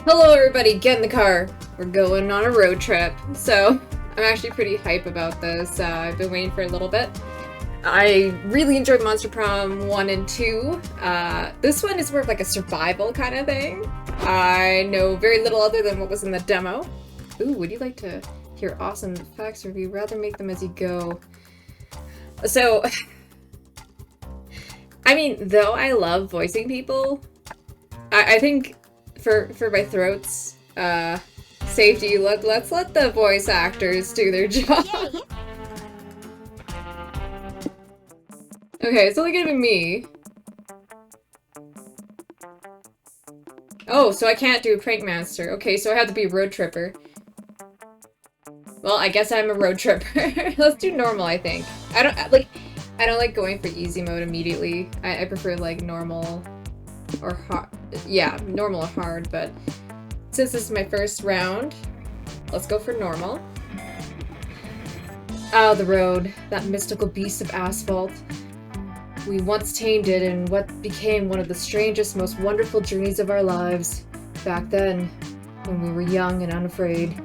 Hello everybody, get in the car. We're going on a road trip. So, I'm actually pretty hype about this. I've been waiting for a little bit. I really enjoyed Monster Prom 1 and 2. This one is more of like a survival kind of thing. I know very little other than what was in the demo. Ooh, would you like to hear awesome facts, or would you rather make them as you go? So, I mean, though I love voicing people, I think for my throat's safety, let's let the voice actors do their job. Okay, it's only gonna be me. Oh, so I can't do a prank master. Okay, so I have to be a road tripper. Well, I guess I'm a road tripper. Let's do normal, I think. I don't like going for easy mode immediately. I prefer like normal or hard. Yeah, normal or hard, but since this is my first round, let's go for normal. Oh, the road, that mystical beast of asphalt. We once tamed it in what became one of the strangest, most wonderful journeys of our lives. Back then, when we were young and unafraid.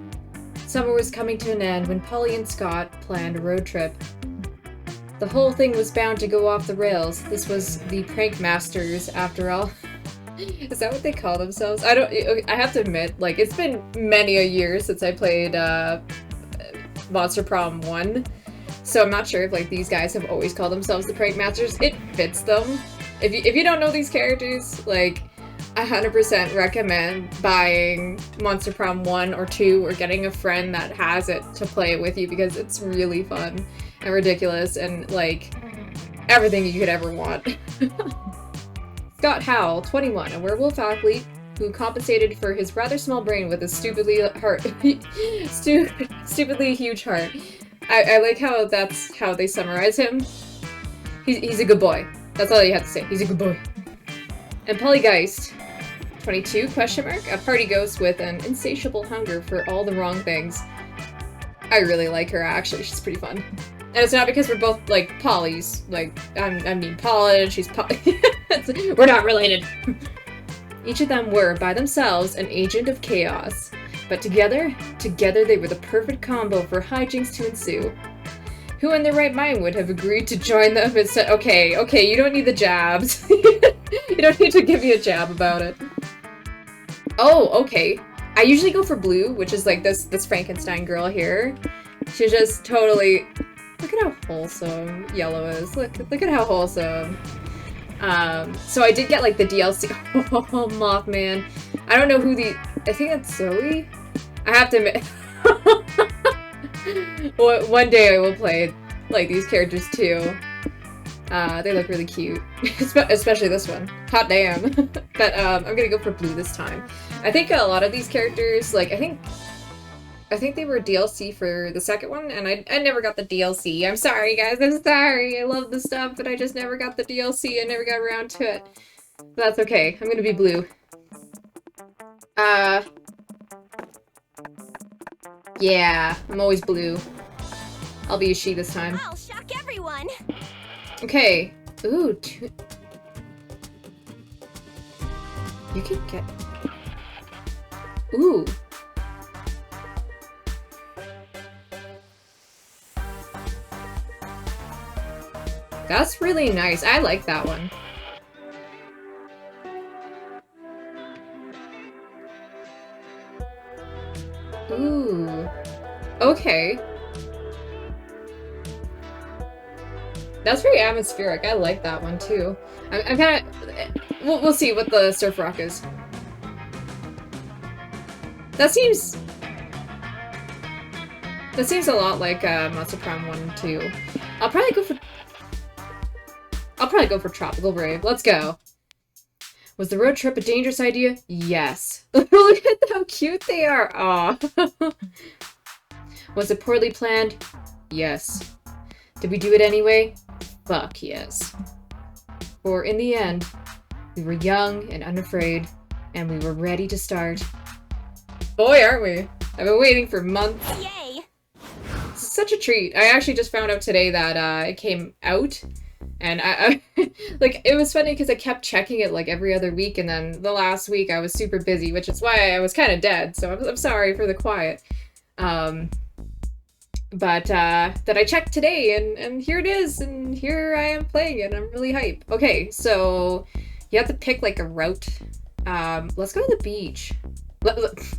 Summer was coming to an end when Polly and Scott planned a road trip. The whole thing was bound to go off the rails. This was the Prank Masters, after all. Is that what they call themselves? I have to admit, like, it's been many a year since I played Monster Prom 1. So I'm not sure if like these guys have always called themselves the Prank Masters. It fits them. If you don't know these characters, like, I 100% recommend buying Monster Prom 1 or 2 or getting a friend that has it to play it with you, because it's really fun and ridiculous and like everything you could ever want. Scott Howell, 21, a werewolf athlete who compensated for his rather small brain with a stupidly huge heart. I like how that's how they summarize him. He's a good boy. That's all you have to say. He's a good boy. And Pollygeist, 22, question mark, a party ghost with an insatiable hunger for all the wrong things. I really like her, actually. She's pretty fun. And it's not because we're both, like, Pollys. Like, I mean Paula and she's Polly. We're not related. Each of them were, by themselves, an agent of chaos. But together they were the perfect combo for hijinks to ensue. Who in their right mind would have agreed to join them and said, okay, you don't need the jabs. You don't need to give me a jab about it. Oh, okay. I usually go for blue, which is like this Frankenstein girl here. She's just totally... Look at how wholesome yellow is. Look at how wholesome. So I did get like the DLC. Oh, Mothman. I don't know who the... I think that's Zoe? I have to admit... One day I will play like these characters too. They look really cute. Especially this one. Hot damn. But I'm gonna go for blue this time. I think a lot of these characters, like, I think they were DLC for the second one, and I never got the DLC. I'm sorry, guys. I'm sorry. I love the stuff, but I just never got the DLC. I never got around to it. But that's okay. I'm gonna be blue. Yeah, I'm always blue. I'll be a she this time. I'll shock everyone. Okay. Ooh, you can get... Ooh. That's really nice. I like that one. Ooh. Okay. That's very atmospheric. I like that one too. I'm kind of... We'll see what the surf rock is. That seems a lot like Monster Prom 1 and 2. I'll probably go for Tropical Brave. Let's go. Was the road trip a dangerous idea? Yes. Look at how cute they are. Aw. Was it poorly planned? Yes. Did we do it anyway? Fuck yes. For in the end, we were young and unafraid, and we were ready to start. Boy, aren't we? I've been waiting for months. Yay! It's such a treat. I actually just found out today that it came out, And like, it was funny because I kept checking it like every other week, and then the last week I was super busy, which is why I was kind of dead, so I'm sorry for the quiet. But that I checked today, and here it is, and here I am playing it. I'm really hype. Okay, so you have to pick like a route. Let's go to the beach.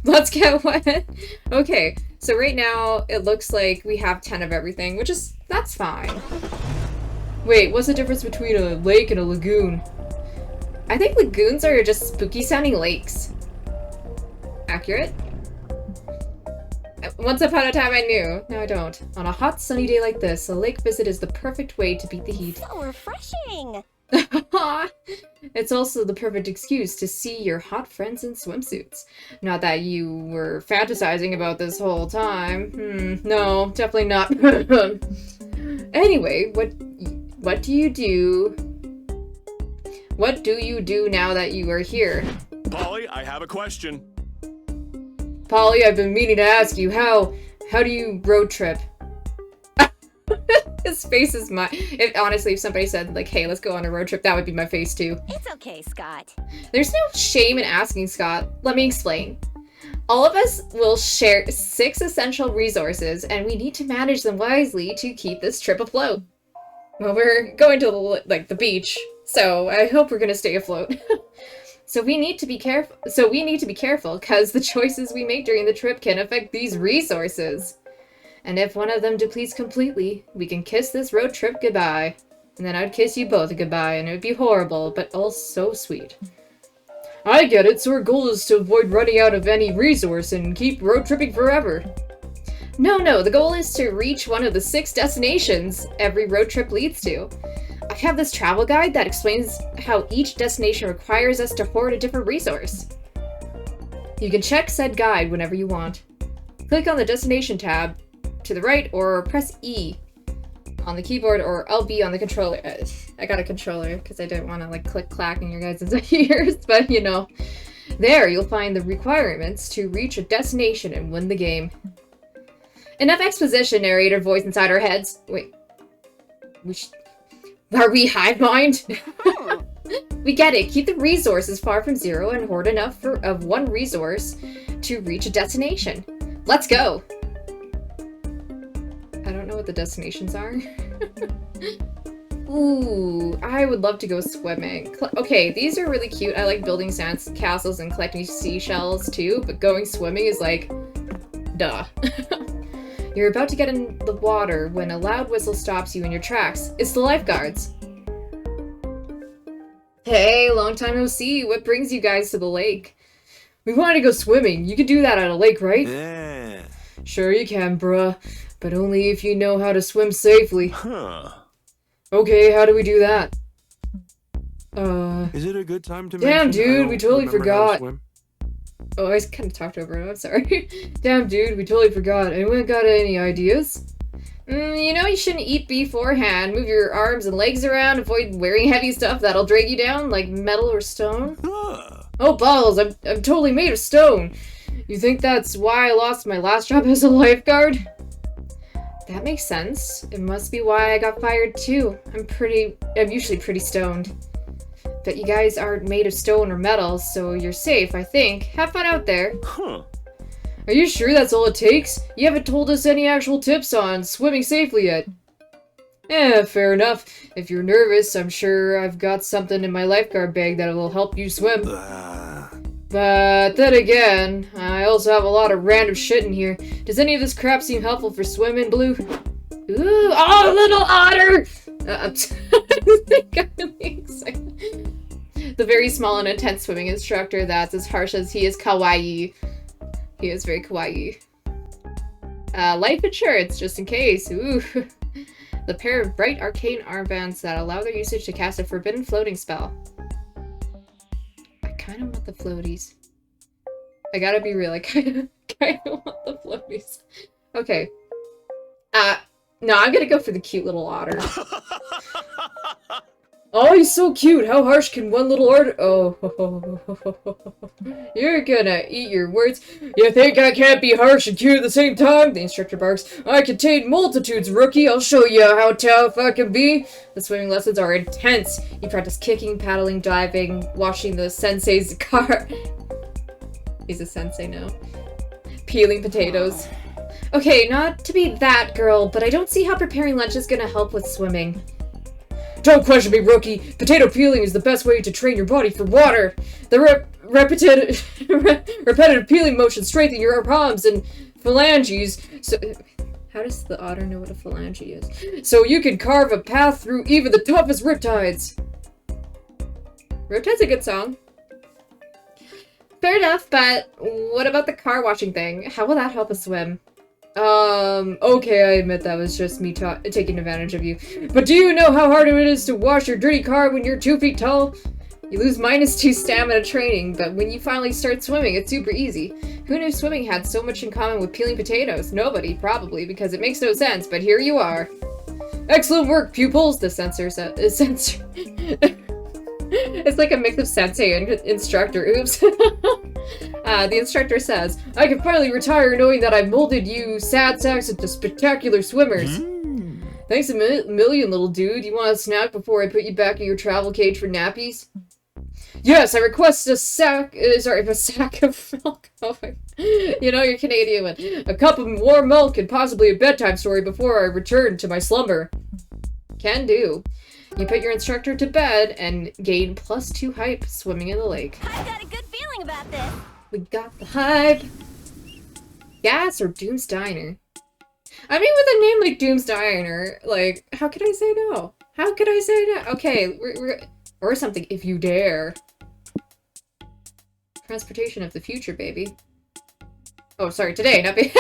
Let's get wet. Okay, so right now it looks like we have 10 of everything, which is, that's fine. Wait, what's the difference between a lake and a lagoon? I think lagoons are just spooky sounding lakes. Accurate? Once upon a time I knew. No, I don't. On a hot sunny day like this, a lake visit is the perfect way to beat the heat. So refreshing! It's also the perfect excuse to see your hot friends in swimsuits. Not that you were fantasizing about this whole time. No, definitely not. Anyway, what do you do? What do you do now that you are here? Polly, I have a question. Polly, I've been meaning to ask you, how do you road trip? His face is my... honestly, if somebody said, like, hey, let's go on a road trip, that would be my face, too. It's okay, Scott. There's no shame in asking, Scott. Let me explain. All of us will share 6 essential resources, and we need to manage them wisely to keep this trip afloat. Well, we're going to, the beach, so I hope we're gonna stay afloat. So we need to be careful, because the choices we make during the trip can affect these resources. And if one of them depletes completely, we can kiss this road trip goodbye. And then I'd kiss you both goodbye, and it would be horrible, but all so sweet. I get it, so our goal is to avoid running out of any resource and keep road tripping forever. No, the goal is to reach one of the 6 destinations every road trip leads to. I have this travel guide that explains how each destination requires us to hoard a different resource. You can check said guide whenever you want. Click on the destination tab to the right, or press E on the keyboard, or LB on the controller. I got a controller because I didn't want to like click clack in your guys' ears, but you know. There, you'll find the requirements to reach a destination and win the game. Enough exposition, narrator voice inside our heads. Wait. Are we hive mind? We get it. Keep the resources far from zero and hoard enough of one resource to reach a destination. Let's go! I don't know what the destinations are. Ooh, I would love to go swimming. Okay, these are really cute. I like building sand castles and collecting seashells too, but going swimming is like, duh. You're about to get in the water when a loud whistle stops you in your tracks. It's the lifeguards. Hey, long time no see. What brings you guys to the lake? We wanted to go swimming. You can do that at a lake, right? Yeah. Sure you can, bruh. But only if you know how to swim safely. Huh. Okay, how do we do that? Is it a good time to Damn, mention dude, we totally remember how to forgot. swim? Oh, I kind of talked over it. I'm sorry. Damn, dude, we totally forgot. Anyone got any ideas? You know you shouldn't eat beforehand. Move your arms and legs around. Avoid wearing heavy stuff that'll drag you down, like metal or stone. Huh. Oh, balls, I'm totally made of stone. You think that's why I lost my last job as a lifeguard? That makes sense. It must be why I got fired too. I'm usually pretty stoned. But you guys aren't made of stone or metal, so you're safe, I think. Have fun out there. Huh. Are you sure that's all it takes? You haven't told us any actual tips on swimming safely yet. Fair enough. If you're nervous, I'm sure I've got something in my lifeguard bag that will help you swim. But then again, I also have a lot of random shit in here. Does any of this crap seem helpful for swimming, Blue? Ooh, oh, little otter! I'm really excited. The very small and intense swimming instructor that's as harsh as he is kawaii. He is very kawaii. Life insurance, just in case. Ooh. The pair of bright arcane armbands that allow their usage to cast a forbidden floating spell. I kind of want the floaties. I gotta be real, I kind of want the floaties. Okay. No, I'm gonna go for the cute little otter. Oh, he's so cute. How harsh can one little order? Oh, you're gonna eat your words. You think I can't be harsh and cute at the same time? The instructor barks. I contain multitudes, rookie. I'll show you how tough I can be. The swimming lessons are intense. You practice kicking, paddling, diving, washing the sensei's car. He's a sensei now. Peeling potatoes. Okay, not to be that girl, but I don't see how preparing lunch is gonna help with swimming. Don't question me, rookie. Potato peeling is the best way to train your body for water. The repetitive peeling motion strengthen your palms and phalanges. So, how does the otter know what a phalange is? So you can carve a path through even the toughest riptides. Riptide's a good song. Fair enough, but what about the car washing thing? How will that help us swim? Okay, I admit that was just me taking advantage of you. But do you know how hard it is to wash your dirty car when you're 2 feet tall? You lose -2 stamina training, but when you finally start swimming, it's super easy. Who knew swimming had so much in common with peeling potatoes? Nobody, probably, because it makes no sense, but here you are. Excellent work, pupils, the censor said. It's like a mix of sensei and instructor. Oops. The instructor says, I can finally retire knowing that I've molded you sad sacks into spectacular swimmers. Thanks a million, little dude. You want a snack before I put you back in your travel cage for nappies? Yes, I request a sack of milk. Oh my, you know, you're Canadian one. A cup of warm milk and possibly a bedtime story before I return to my slumber. Can do. You put your instructor to bed and gain +2 hype swimming in the lake. I've got a good feeling about this. We got the hype. Gas or Doom's Diner? I mean, with a name like Doom's Diner, like, how could I say no? How could I say no? Okay, or something, if you dare. Transportation of the future, baby. Oh, sorry, today, not be.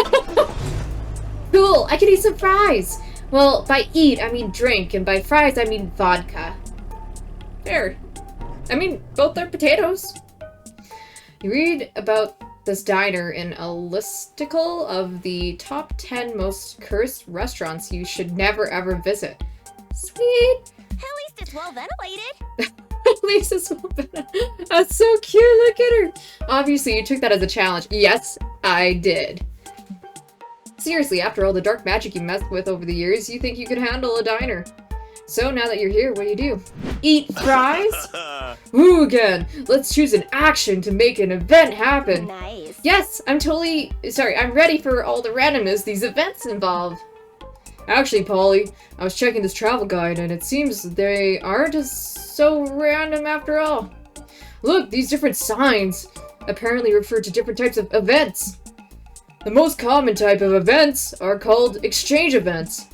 Cool, I can eat some fries. Well, by eat, I mean drink, and by fries, I mean vodka. There. I mean, both are potatoes. You read about this diner in a listicle of the top 10 most cursed restaurants you should never ever visit. Sweet! At least it's well ventilated. At least it's well ventilated. That's so cute, look at her! Obviously, you took that as a challenge. Yes, I did. Seriously, after all the dark magic you messed with over the years, you think you could handle a diner. So now that you're here, what do? Eat fries? Ooh, again. Let's choose an action to make an event happen. Nice. Yes, I'm ready for all the randomness these events involve. Actually, Polly, I was checking this travel guide and it seems they aren't so random after all. Look, these different signs apparently refer to different types of events. The most common type of events are called exchange events.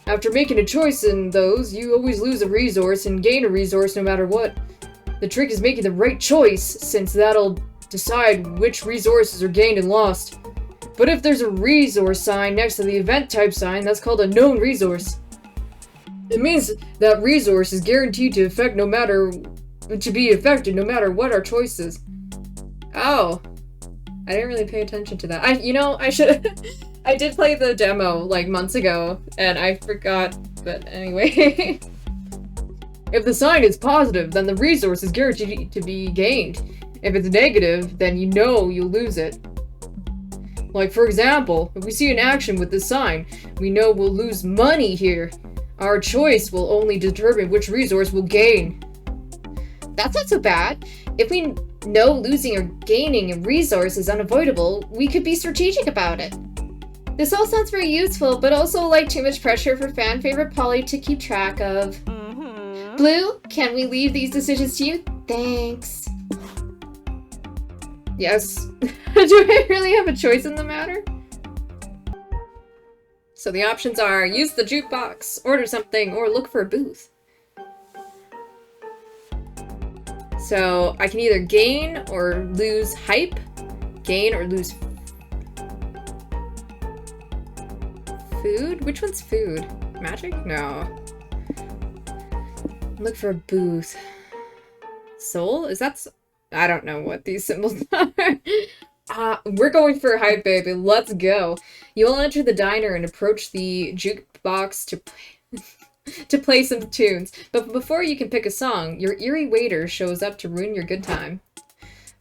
After making a choice in those, you always lose a resource and gain a resource no matter what. The trick is making the right choice, since that'll decide which resources are gained and lost. But if there's a resource sign next to the event type sign, that's called a known resource. It means that resource is guaranteed to be affected no matter what our choice is. Oh. I didn't really pay attention to that. I should. I did play the demo like months ago, and I forgot. But anyway, if the sign is positive, then the resource is guaranteed to be gained. If it's negative, then you know you'll lose it. Like for example, if we see an action with this sign, we know we'll lose money here. Our choice will only determine which resource we'll gain. That's not so bad. If we know losing or gaining a resource is unavoidable, we could be strategic about it. This all sounds very useful, but also like too much pressure for fan favorite Polly to keep track of. Blue, can we leave these decisions to you? Thanks. Yes. Do I really have a choice in the matter? So the options are use the jukebox, order something, or look for a booth. So I can either gain or lose hype, gain or lose food? Which one's food? Magic? No. Look for a booth. Soul? Is that... I don't know what these symbols are. We're going for hype, baby. Let's go. You'll enter the diner and approach the jukebox to play... to play some tunes. But before you can pick a song, your eerie waiter shows up to ruin your good time.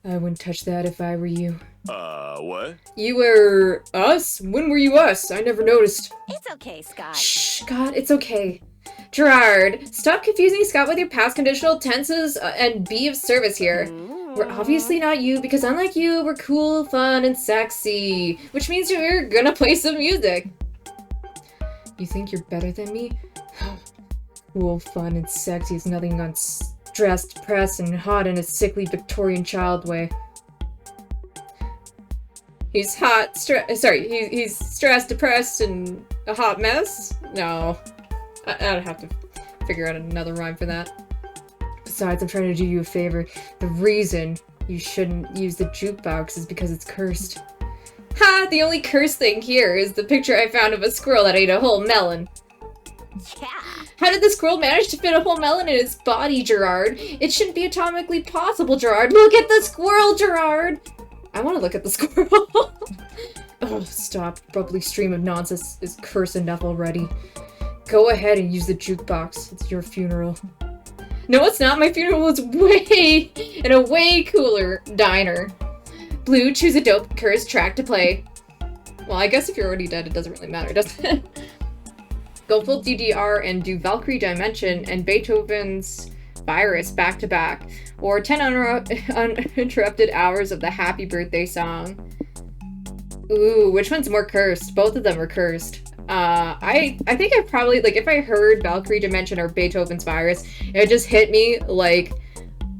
I wouldn't touch that if I were you. What? You were us? When were you us? I never noticed. It's okay, Scott. Shh, Scott, it's okay. Gerard, stop confusing Scott with your past conditional tenses and be of service here. We're obviously not you because unlike you, we're cool, fun, and sexy. Which means we're gonna play some music. You think you're better than me? Cool, fun, and sexy is nothing on stressed, depressed, and hot in a sickly Victorian child way. He's hot, he's stressed, depressed, and a hot mess? No. I'd have to figure out another rhyme for that. Besides, I'm trying to do you a favor. The reason you shouldn't use the jukebox is because it's cursed. Ha! The only cursed thing here is the picture I found of a squirrel that ate a whole melon. Yeah. How did the squirrel manage to fit a whole melon in its body, Gerard? It shouldn't be atomically possible, Gerard. Look at the squirrel, Gerard! I want to look at the squirrel. Oh, stop. Bubbly stream of nonsense is curse enough already. Go ahead and use the jukebox. It's your funeral. No, it's not. My funeral is in a way cooler diner. Blue, choose a dope curse track to play. Well, I guess if you're already dead, it doesn't really matter, does it? Go full DDR and do Valkyrie Dimension and Beethoven's Virus back to back. Or 10 uninterrupted hours of the Happy Birthday song. Ooh, which one's more cursed? Both of them are cursed. I think I probably, like, if I heard Valkyrie Dimension or Beethoven's Virus, it would just hit me like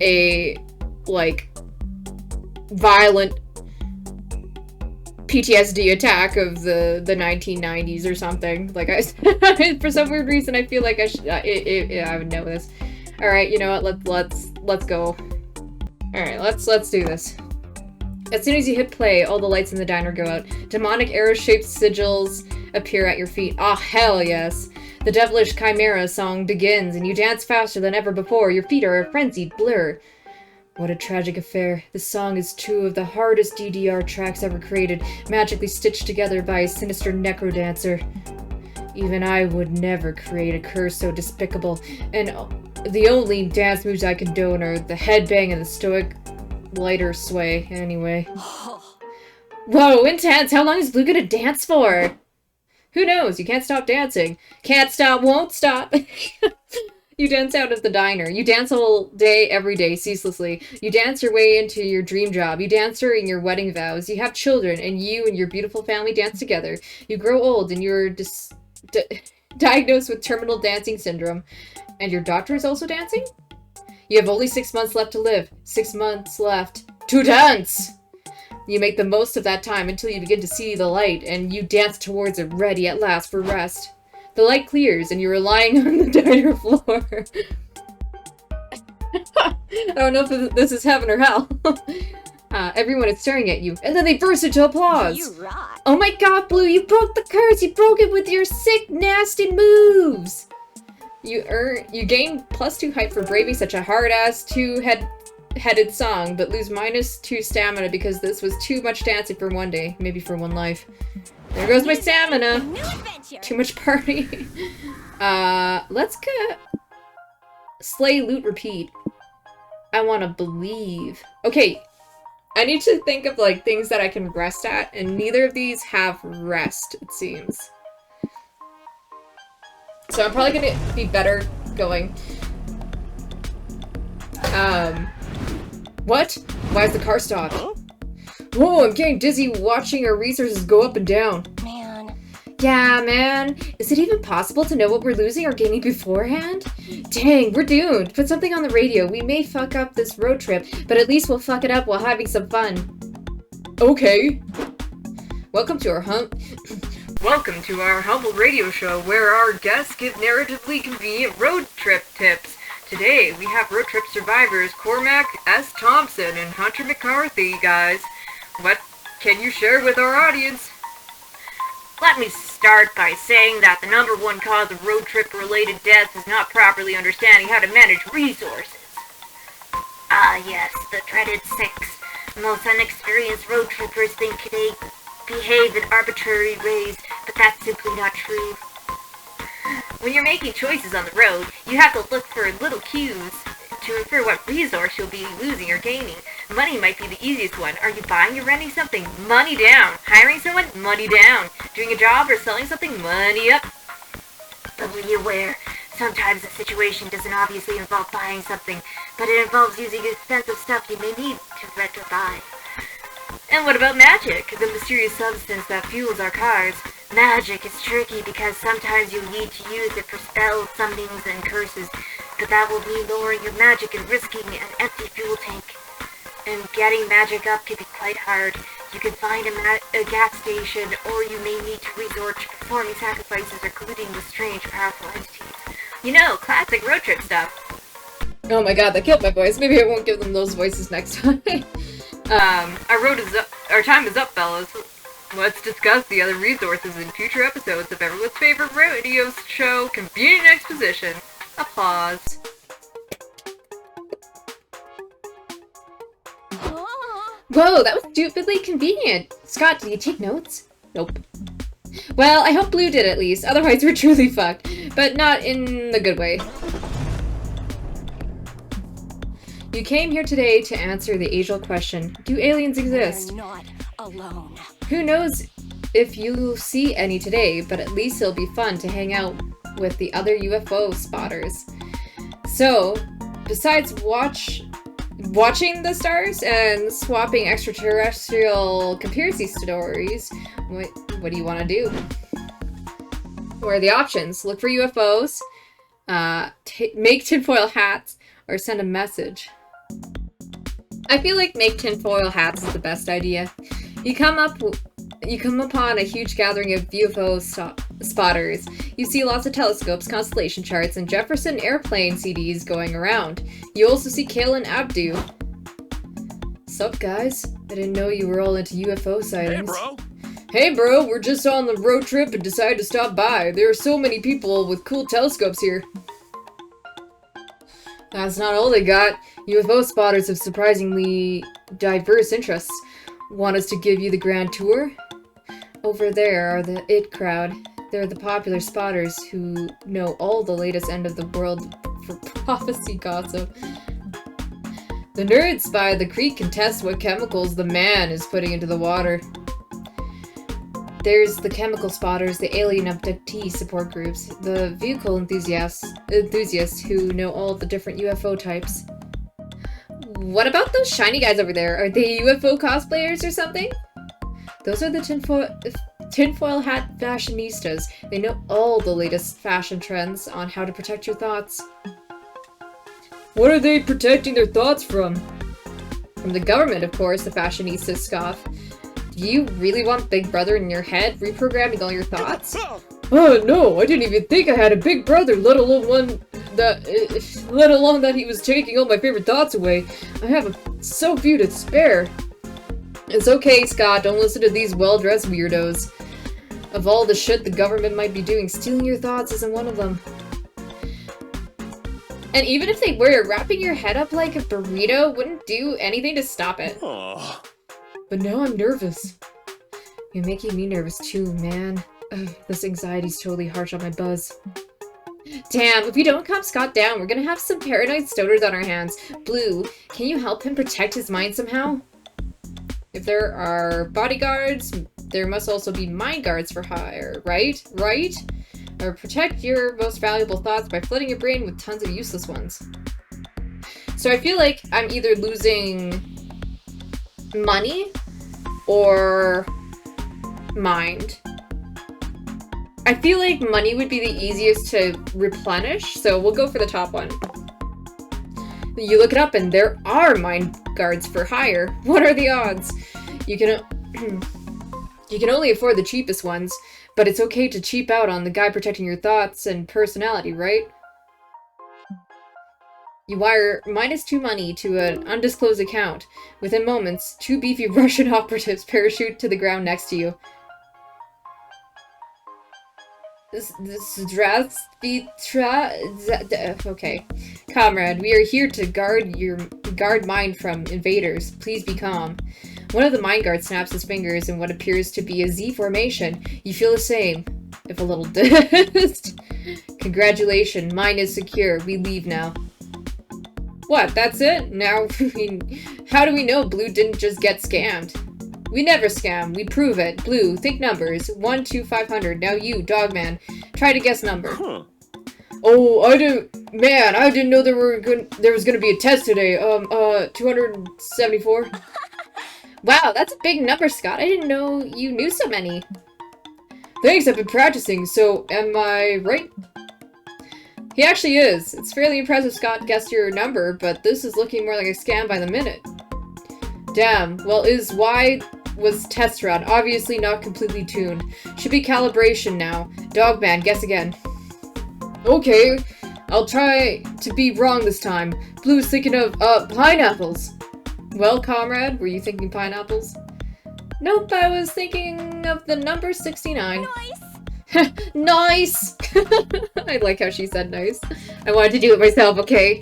a, like, violent PTSD attack of the 1990s or something. Like, for some weird reason, I feel like I would know this. Alright, you know what, let's go. Alright, let's do this. As soon as you hit play, all the lights in the diner go out. Demonic arrow-shaped sigils appear at your feet. Ah, hell yes. The devilish chimera song begins, and you dance faster than ever before. Your feet are a frenzied blur. What a tragic affair. This song is 2 of the hardest DDR tracks ever created, magically stitched together by a sinister necrodancer. Even I would never create a curse so despicable, and the only dance moves I condone are the headbang and the stoic lighter sway, anyway. Whoa, intense! How long is Blue gonna dance for? Who knows? You can't stop dancing. Can't stop, won't stop. You dance out of the diner. You dance all day, every day, ceaselessly. You dance your way into your dream job. You dance during your wedding vows. You have children, and you and your beautiful family dance together. You grow old, and you're diagnosed with terminal dancing syndrome. And your doctor is also dancing? You have only 6 months left to live. 6 months left to dance! You make the most of that time until you begin to see the light, and you dance towards it, ready at last for rest. The light clears, and you're lying on the diner floor. I don't know if this is heaven or hell. Everyone is staring at you, and then they burst into applause. You rock. Oh my god, Blue, you broke the curse! You broke it with your sick, nasty moves! You gain +2 height for braving such a hard-ass two-headed song, but lose -2 stamina because this was too much dancing for one day, maybe for one life. There goes my stamina! New adventure. Too much party. Let's get slay, loot, repeat. I want to believe. Okay, I need to think of, like, things that I can rest at, and neither of these have rest, it seems. So I'm probably gonna be better going. What? Why is the car stopped? Whoa, I'm getting dizzy watching our resources go up and down. Man. Yeah, man. Is it even possible to know what we're losing or gaining beforehand? Dang, we're doomed. Put something on the radio. We may fuck up this road trip, but at least we'll fuck it up while having some fun. Okay. Welcome to our humble radio show, where our guests give narratively convenient road trip tips. Today, we have road trip survivors Cormac S. Thompson and Hunter McCarthy, guys. What can you share with our audience? Let me start by saying that the #1 cause of road trip-related deaths is not properly understanding how to manage resources. Ah, yes, the dreaded 6. Most unexperienced road trippers think they behave in arbitrary ways, but that's simply not true. When you're making choices on the road, you have to look for little cues to infer what resource you'll be losing or gaining. Money might be the easiest one. Are you buying or renting something? Money down. Hiring someone? Money down. Doing a job or selling something? Money up. But be aware, sometimes the situation doesn't obviously involve buying something, but it involves using expensive stuff you may need to rent or buy. And what about magic, the mysterious substance that fuels our cars? Magic is tricky because sometimes you'll need to use it for spells, summonings, and curses, but that will mean lowering your magic and risking an empty fuel tank. And getting magic up can be quite hard. You can find a gas station, or you may need to resort to performing sacrifices or colluding with strange, powerful entities. You know, classic road trip stuff. Oh my god, that killed my voice. Maybe I won't give them those voices next time. Our time is up, fellas. Let's discuss the other resources in future episodes of everyone's favorite radio show, Convenient Exposition. Applause. Whoa, that was stupidly convenient. Scott, did you take notes? Nope. Well, I hope Blue did at least, otherwise we're truly fucked. But not in the good way. You came here today to answer the age-old question, do aliens exist? You're not alone. Who knows if you'll see any today, but at least it'll be fun to hang out with the other UFO spotters. So, besides watching the stars and swapping extraterrestrial conspiracy stories, what do you want to do? What are the options? Look for UFOs, make tinfoil hats, or send a message. I feel like make tinfoil hats is the best idea. You come upon a huge gathering of UFO spotters. You see lots of telescopes, constellation charts, and Jefferson Airplane CDs going around. You also see Kale and Abdu. Sup, guys? I didn't know you were all into UFO sightings. Hey, bro. Hey, bro, we're just on the road trip and decided to stop by. There are so many people with cool telescopes here. That's not all they got. UFO spotters have surprisingly diverse interests. Want us to give you the grand tour? Over there are the IT crowd. They're the popular spotters who know all the latest end of the world for prophecy gossip. The nerds by the creek can test what chemicals the man is putting into the water. There's the chemical spotters, the alien abductee support groups, the vehicle enthusiasts who know all the different UFO types. What about those shiny guys over there? Are they UFO cosplayers or something? Those are the tinfoil hat fashionistas. They know all the latest fashion trends on how to protect your thoughts. What are they protecting their thoughts from? From the government, of course, the fashionistas scoff. Do you really want Big Brother in your head, reprogramming all your thoughts? Oh no, I didn't even think I had a big brother, let alone that he was taking all my favorite thoughts away. I have so few to spare. It's okay, Scott, don't listen to these well-dressed weirdos. Of all the shit the government might be doing, stealing your thoughts isn't one of them. And even if they were, wrapping your head up like a burrito wouldn't do anything to stop it. Oh. But now I'm nervous. You're making me nervous too, man. Ugh, this anxiety's totally harsh on my buzz. Damn, if you don't calm Scott down, we're gonna have some paranoid stoners on our hands. Blue, can you help him protect his mind somehow? If there are bodyguards, there must also be mind guards for hire, right? Right? Or protect your most valuable thoughts by flooding your brain with tons of useless ones. So I feel like I'm either losing money or mind. I feel like money would be the easiest to replenish, so we'll go for the top one. You look it up and there are mind guards for hire. What are the odds? You can only afford the cheapest ones, but it's okay to cheap out on the guy protecting your thoughts and personality, right? You wire -2 money to an undisclosed account. Within moments, 2 beefy Russian operatives parachute to the ground next to you. Okay. Comrade, we are here to guard mind from invaders. Please be calm. One of the mind guards snaps his fingers in what appears to be a Z formation. You feel the same. if a little dissed. Congratulations, mine is secure. We leave now. What, that's it? Now, how do we know Blue didn't just get scammed? We never scam, we prove it. Blue, think numbers. 1 to 500. Now you, Dogman, try to guess number. Huh. Oh, I didn't know there was gonna be a test today. 274. Wow, that's a big number, Scott. I didn't know you knew so many. Thanks, I've been practicing, so am I right? He actually is. It's fairly impressive Scott guessed your number, but this is looking more like a scam by the minute. Damn, well, was test run. Obviously not completely tuned. Should be calibration now. Dogman, guess again. Okay, I'll try to be wrong this time. Blue's thinking of, pineapples. Well, comrade, were you thinking pineapples? Nope, I was thinking of the number 69. Nice! Nice! I like how she said nice. I wanted to do it myself, okay?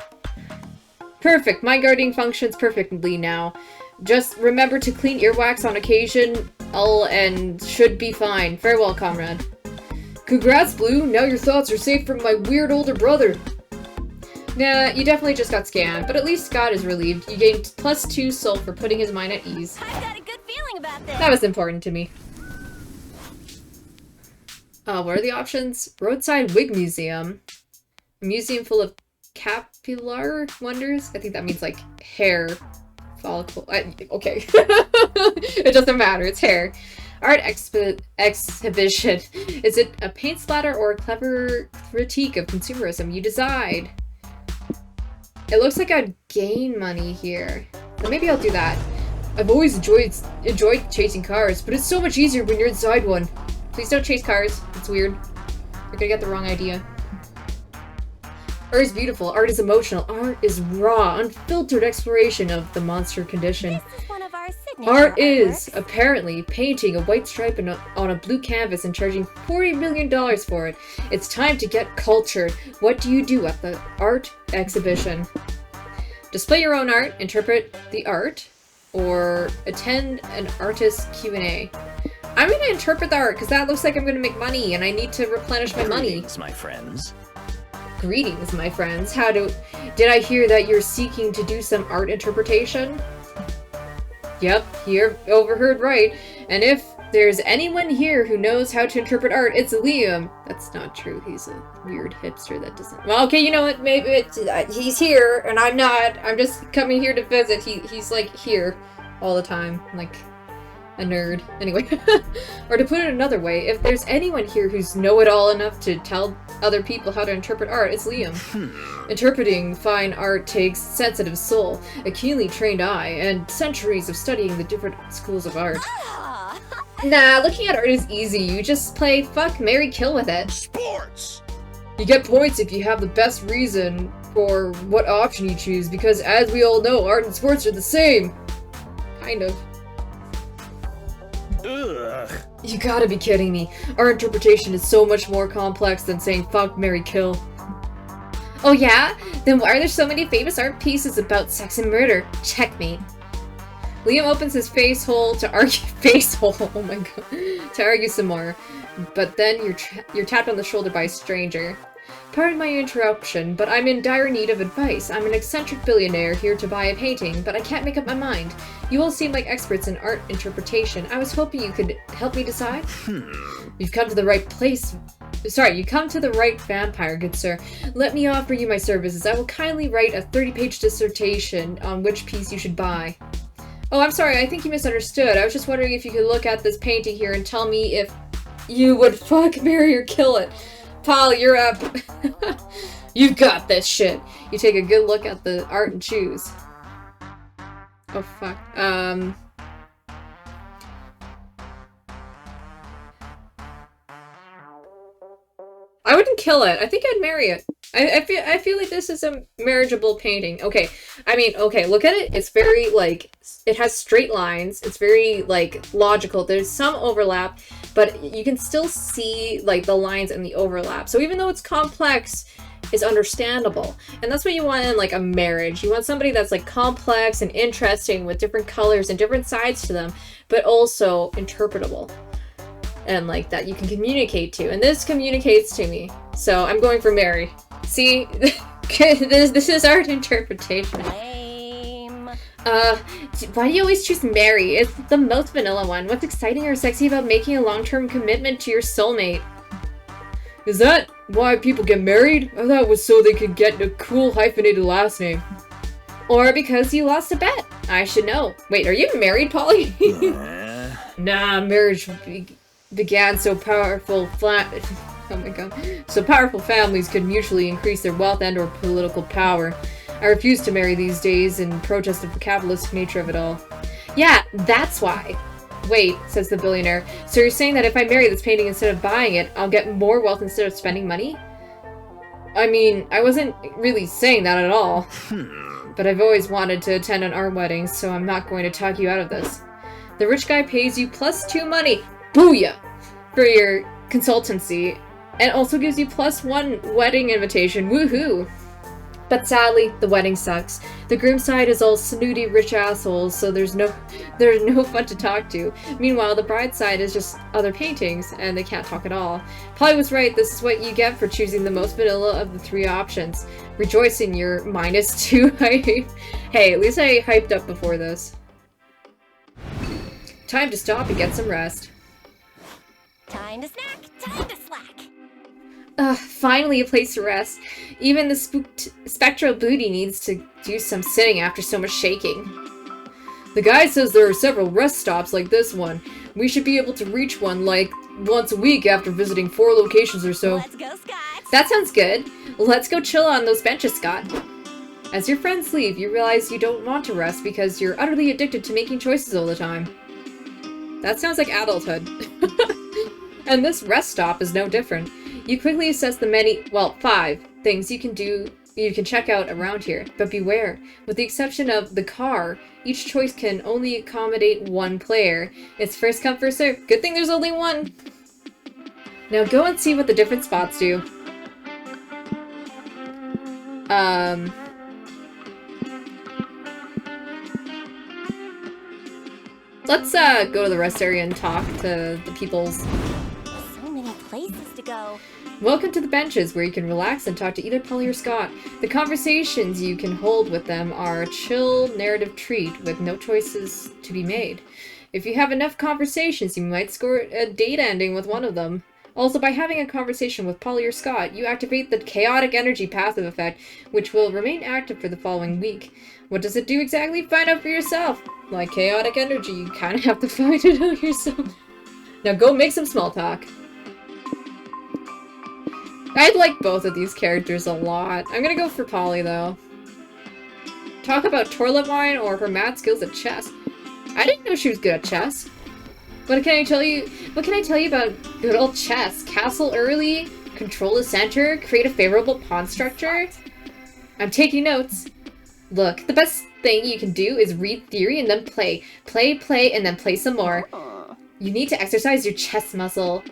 Perfect, my guarding functions perfectly now. Just remember to clean earwax on occasion, and should be fine. Farewell, comrade. Congrats, Blue! Now your thoughts are safe from my weird older brother! Nah, you definitely just got scammed, but at least Scott is relieved. You gained +2 soul for putting his mind at ease. I've got a good feeling about this. That was important to me. What are the options? Roadside Wig Museum. A museum full of capillary wonders? I think that means, like, hair follicle. Okay. It doesn't matter, it's hair. Art exhibition. Is it a paint splatter or a clever critique of consumerism? You decide. It looks like I'd gain money here. Or maybe I'll do that. I've always enjoyed chasing cars, but it's so much easier when you're inside one. Please don't chase cars. It's weird. You're gonna get the wrong idea. Art is beautiful. Art is emotional. Art is raw, unfiltered exploration of the monster condition. This is one of our signature Art is, artworks. apparently, painting a white stripe on a blue canvas and charging $40 million for it. It's time to get cultured. What do you do at the art exhibition? Display your own art, interpret the art, or attend an artist Q&A. I'm gonna interpret the art because that looks like I'm gonna make money and I need to replenish my money. Greetings, my friends. Greetings, my friends. Did I hear that you're seeking to do some art interpretation? Yep, you overheard right. And if there's anyone here who knows how to interpret art, it's Liam. That's not true. He's a weird hipster that doesn't... Well, okay, you know what? Maybe he's here and I'm not. I'm just coming here to visit. He's like here all the time. Like a nerd. Anyway. Or to put it another way, if there's anyone here who's know-it-all enough to tell other people how to interpret art, it's Liam. Interpreting fine art takes sensitive soul, a keenly trained eye, and centuries of studying the different schools of art. Ah, Nah, looking at art is easy. You just play fuck, marry, kill with it. Sports! You get points if you have the best reason for what option you choose, because as we all know, art and sports are the same. Kind of. Ugh. You gotta be kidding me. Our interpretation is so much more complex than saying fuck, marry, kill. Oh yeah? Then why are there so many famous art pieces about sex and murder? Checkmate. Liam opens his face hole to argue- oh my god. To argue some more. But then you're tapped on the shoulder by a stranger. Pardon my interruption, but I'm in dire need of advice. I'm an eccentric billionaire here to buy a painting, but I can't make up my mind. You all seem like experts in art interpretation. I was hoping you could help me decide. You've come to the right place. Sorry, you come to the right vampire, good sir. Let me offer you my services. I will kindly write a 30-page dissertation on which piece you should buy. Oh, I'm sorry, I think you misunderstood. I was just wondering if you could look at this painting here and tell me if you would fuck, marry, or kill it. Paul, you're up. You've got this shit. You take a good look at the art and choose. Oh, fuck. I wouldn't kill it. I think I'd marry it. I feel like this is a marriageable painting. Okay. I mean, okay, look at it. It's very, like, it has straight lines. It's very, like, logical. There's some overlap, but you can still see, like, the lines and the overlap. So even though it's complex, it's understandable. And that's what you want in, like, a marriage. You want somebody that's, like, complex and interesting with different colors and different sides to them, but also interpretable. and like that you can communicate to, and this communicates to me. So I'm going for Mary. See, this is art interpretation. Lame. Why do you always choose Mary? It's the most vanilla one. What's exciting or sexy about making a long-term commitment to your soulmate? Is that why people get married? I thought it was so they could get a cool hyphenated last name. Or because you lost a bet. I should know. Wait, are you married, Polly? Nah, marriage began so powerful oh my god. So powerful families could mutually increase their wealth and or political power. I refuse to marry these days in protest of the capitalistic nature of it all. Yeah, that's why. Wait, says the billionaire. So you're saying that if I marry this painting instead of buying it, I'll get more wealth instead of spending money? I mean, I wasn't really saying that at all. But I've always wanted to attend an art wedding, so I'm not going to talk you out of this. The rich guy pays you +2 money, booyah, for your consultancy, and also gives you +1 wedding invitation, woohoo! But sadly, the wedding sucks. The groom side is all snooty rich assholes, so there's no fun to talk to. Meanwhile, the bride side is just other paintings, and they can't talk at all. Polly was right, this is what you get for choosing the most vanilla of the 3 options. Rejoice in your -2 hype. Hey, at least I hyped up before this. Time to stop and get some rest. Time to snack. Time to slack. Finally a place to rest. Even the spectral booty needs to do some sitting after so much shaking. The guy says there are several rest stops like this one. We should be able to reach one like once a week after visiting 4 locations or so. Let's go, Scott. That sounds good. Let's go chill on those benches, Scott. As your friends leave, you realize you don't want to rest because you're utterly addicted to making choices all the time. That sounds like adulthood. And this rest stop is no different. You quickly assess the many, well, 5 things you can check out around here, but beware. With the exception of the car, each choice can only accommodate 1 player. It's first come, first serve. Good thing there's only 1. Now go and see what the different spots do. Let's go to the rest area and talk to the peoples. So many places to go. Welcome to the benches, where you can relax and talk to either Polly or Scott. The conversations you can hold with them are a chill narrative treat with no choices to be made. If you have enough conversations, you might score a date ending with one of them. Also, by having a conversation with Polly or Scott, you activate the chaotic energy passive effect, which will remain active for the following week. What does it do exactly? Find out for yourself. Like chaotic energy, you kind of have to find it out yourself. Now go make some small talk. I like both of these characters a lot. I'm gonna go for Polly, though. Talk about toilet wine or her mad skills at chess. I didn't know she was good at chess. What can I tell you about good old chess? Castle early, control the center, create a favorable pawn structure. I'm taking notes. Look, the best thing you can do is read theory and then play. Play, and then play some more. You need to exercise your chess muscle.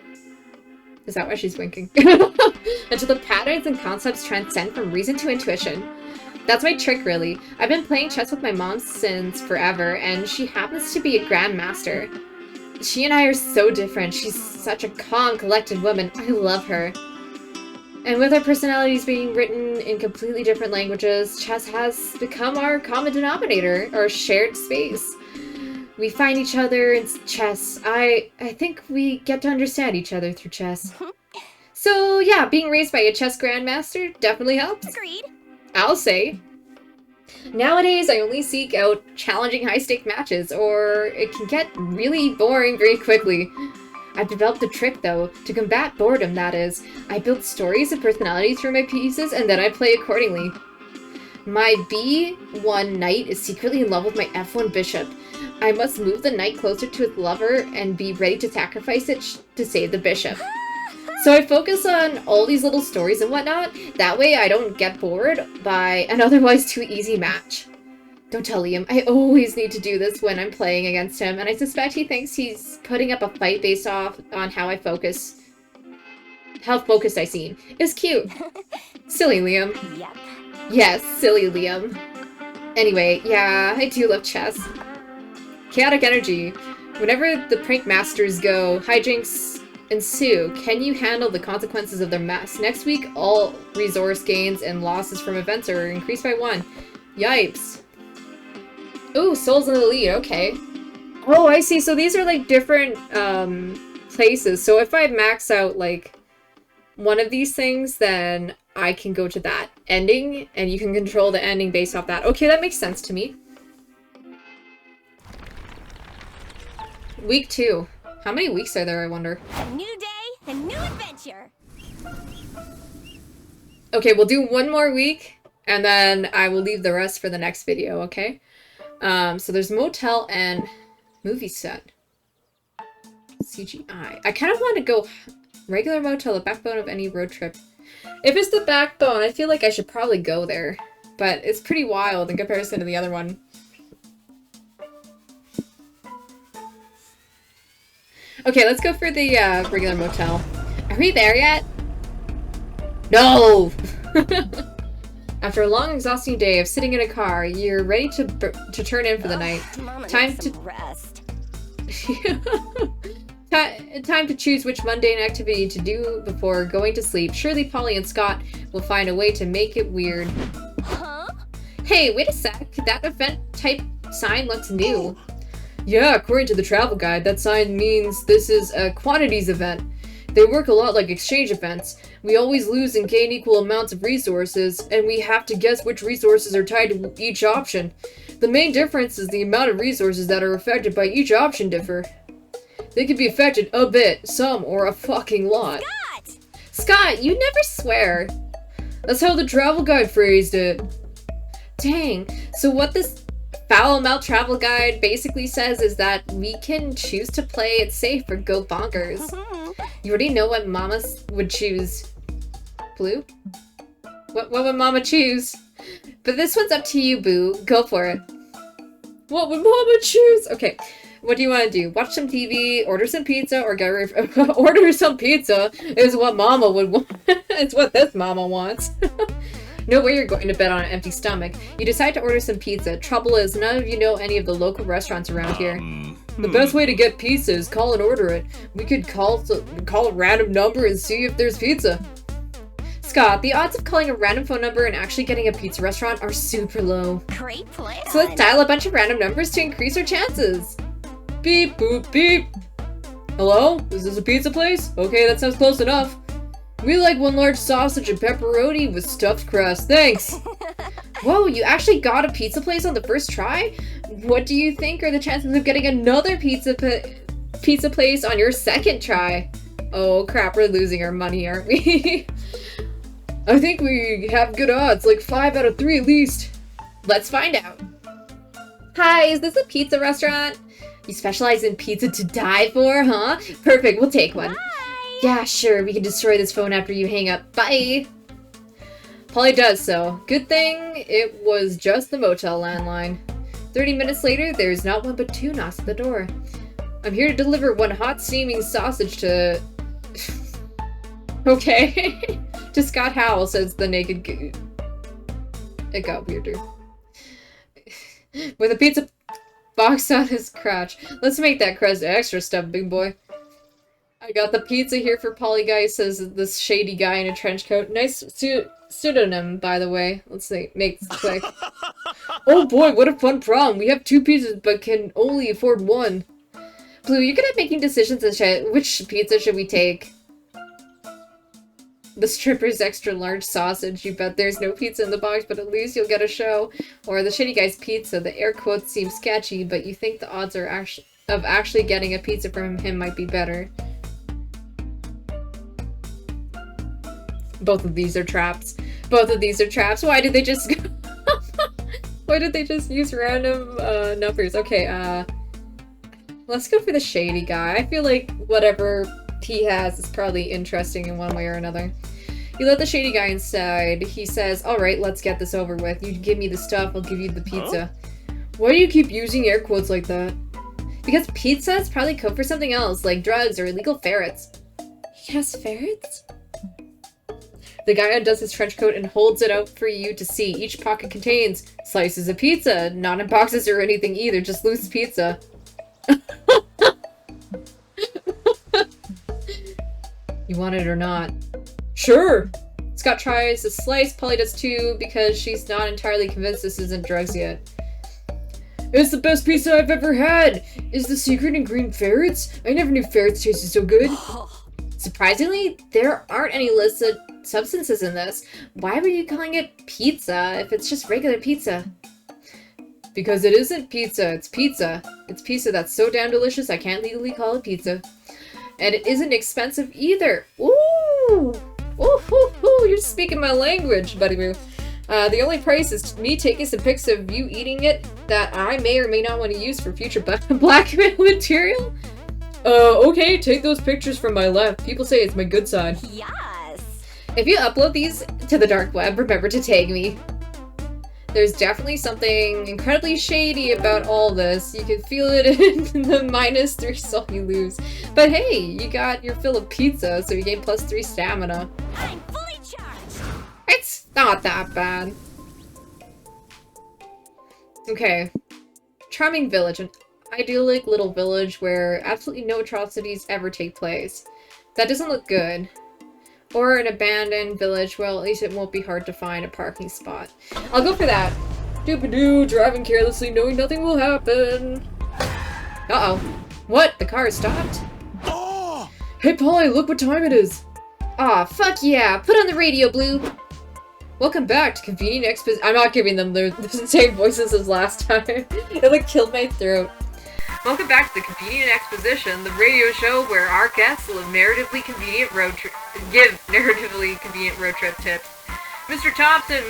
Is that why she's winking? Until the patterns and concepts transcend from reason to intuition. That's my trick, really. I've been playing chess with my mom since forever, and she happens to be a grandmaster. She and I are so different. She's such a calm, collected woman. I love her. And with our personalities being written in completely different languages, chess has become our common denominator, our shared space. We find each other in chess. I think we get to understand each other through chess. So yeah, being raised by a chess grandmaster definitely helps. Agreed. I'll say. Nowadays, I only seek out challenging high-stake matches, or it can get really boring very quickly. I've developed a trick, though, to combat boredom, that is. I build stories and personalities for my pieces, and then I play accordingly. My B1 knight is secretly in love with my F1 bishop. I must move the knight closer to its lover and be ready to sacrifice it to save the bishop. So I focus on all these little stories and whatnot. That way I don't get bored by an otherwise too easy match. Don't tell Liam. I always need to do this when I'm playing against him, and I suspect he thinks he's putting up a fight based off on how focused I seem. It's cute. Silly Liam. Yep. Yes, silly Liam. Anyway, yeah, I do love chess. Chaotic energy. Whenever the prank masters go, hijinks ensue. Can you handle the consequences of their mess? Next week, all resource gains and losses from events are increased by 1. Yipes. Ooh, souls in the lead. Okay. Oh, I see. So these are like different places. So if I max out like one of these things, then I can go to that ending and you can control the ending based off that. Okay, that makes sense to me. Week 2. How many weeks are there, I wonder? A new day, a new adventure. Okay, we'll do one more week, and then I will leave the rest for the next video, okay? So there's motel and movie set. CGI. I kind of want to go regular motel, the backbone of any road trip. If it's the backbone, I feel like I should probably go there. But it's pretty wild in comparison to the other one. Okay, let's go for the regular motel. Are we there yet? No! After a long, exhausting day of sitting in a car, you're ready to turn in for the night. Mama Time needs to some rest. Time to choose which mundane activity to do before going to sleep. Surely Polly and Scott will find a way to make it weird. Huh? Hey, wait a sec. That event type sign looks new. Yeah, according to the travel guide, that sign means this is a quantities event. They work a lot like exchange events. We always lose and gain equal amounts of resources, and we have to guess which resources are tied to each option. The main difference is the amount of resources that are affected by each option differ. They can be affected a bit, some, or a fucking lot. Scott! Scott, you never swear. That's how the travel guide phrased it. Dang, so what this foul mouth travel guide basically says is that we can choose to play it safe or go bonkers. You already know what Mama would choose. Blue? What would Mama choose? But this one's up to you, Boo. Go for it. What would Mama choose? Okay, what do you want to do? Watch some TV, order some pizza, or get order some pizza is what Mama would want. It's what this Mama wants. No way you're going to bed on an empty stomach. You decide to order some pizza. Trouble is, none of you know any of the local restaurants around here. The best way to get pizza is call and order it. We could call a random number and see if there's pizza. Scott, the odds of calling a random phone number and actually getting a pizza restaurant are super low. Great plan. So let's dial a bunch of random numbers to increase our chances. Beep, boop, beep. Hello? Is this a pizza place? Okay, that sounds close enough. We like one large sausage and pepperoni with stuffed crust. Thanks. Whoa, you actually got a pizza place on the first try? What do you think are the chances of getting another pizza place on your second try? Oh crap, we're losing our money, aren't we? I think we have good odds, like 5 out of 3 at least. Let's find out. Hi, is this a pizza restaurant? You specialize in pizza to die for, huh? Perfect, we'll take one. Yeah, sure, we can destroy this phone after you hang up. Bye! Polly does so. Good thing it was just the motel landline. 30 minutes later, there's not one but 2 knocks at the door. I'm here to deliver one hot steaming sausage to... Okay. To Scott Howell, says the naked goose. It got weirder. With a pizza box on his crotch. Let's make that crust extra stuff, big boy. I got the pizza here for Polly Guy, says this shady guy in a trench coat. Nice pseudonym, by the way. Let's see, make this quick. Oh boy, what a fun prom. We have 2 pizzas, but can only afford 1. Blue, you're good at making decisions and shit. Which pizza should we take? The stripper's extra large sausage. You bet there's no pizza in the box, but at least you'll get a show. Or the shitty guy's pizza. The air quotes seem sketchy, but you think the odds are actually getting a pizza from him might be better. Both of these are traps. Both of these are traps. Why did they just Why did they just use random numbers? Okay, let's go for the shady guy. I feel like whatever he has is probably interesting in one way or another. You let the shady guy inside. He says, alright, let's get this over with. You give me the stuff, I'll give you the pizza. Why do you keep using air quotes like that? Because pizza is probably code for something else, like drugs or illegal ferrets. He has ferrets? The guy undoes his trench coat and holds it out for you to see. Each pocket contains slices of pizza. Not in boxes or anything either, just loose pizza. You want it or not? Sure! Scott tries to slice, Polly does too, because she's not entirely convinced this isn't drugs yet. It's the best pizza I've ever had! Is the secret in green ferrets? I never knew ferrets tasted so good. Surprisingly, there aren't any listed substances in this. Why were you calling it pizza if it's just regular pizza? Because it isn't pizza, it's pizza. It's pizza that's so damn delicious I can't legally call it pizza. And it isn't expensive either. Ooh! Ooh, ooh, ooh, you're speaking my language, buddy boo. The only price is me taking some pics of you eating it that I may or may not want to use for future blackmail material. Okay, take those pictures from my left. People say it's my good side. Yes. If you upload these to the dark web, remember to tag me. There's definitely something incredibly shady about all this. You can feel it in the -3 soul you lose. But hey, you got your fill of pizza, so you gain +3 stamina. I'm fully charged. It's not that bad. Okay. Charming village. An idyllic little village where absolutely no atrocities ever take place. That doesn't look good. Or an abandoned village. Well, at least it won't be hard to find a parking spot. I'll go for that. Doop-a-doo, driving carelessly, knowing nothing will happen. Uh-oh. What? The car is stopped? Oh! Hey, Polly, look what time it is. Aw, fuck yeah. Put on the radio, Blue. Welcome back to Convenient Exposition. I'm not giving them the same voices as last time. It like killed my throat. Welcome back to the Convenient Exposition, the radio show where our guests will narratively convenient give narratively convenient road trip tips. Mr. Thompson,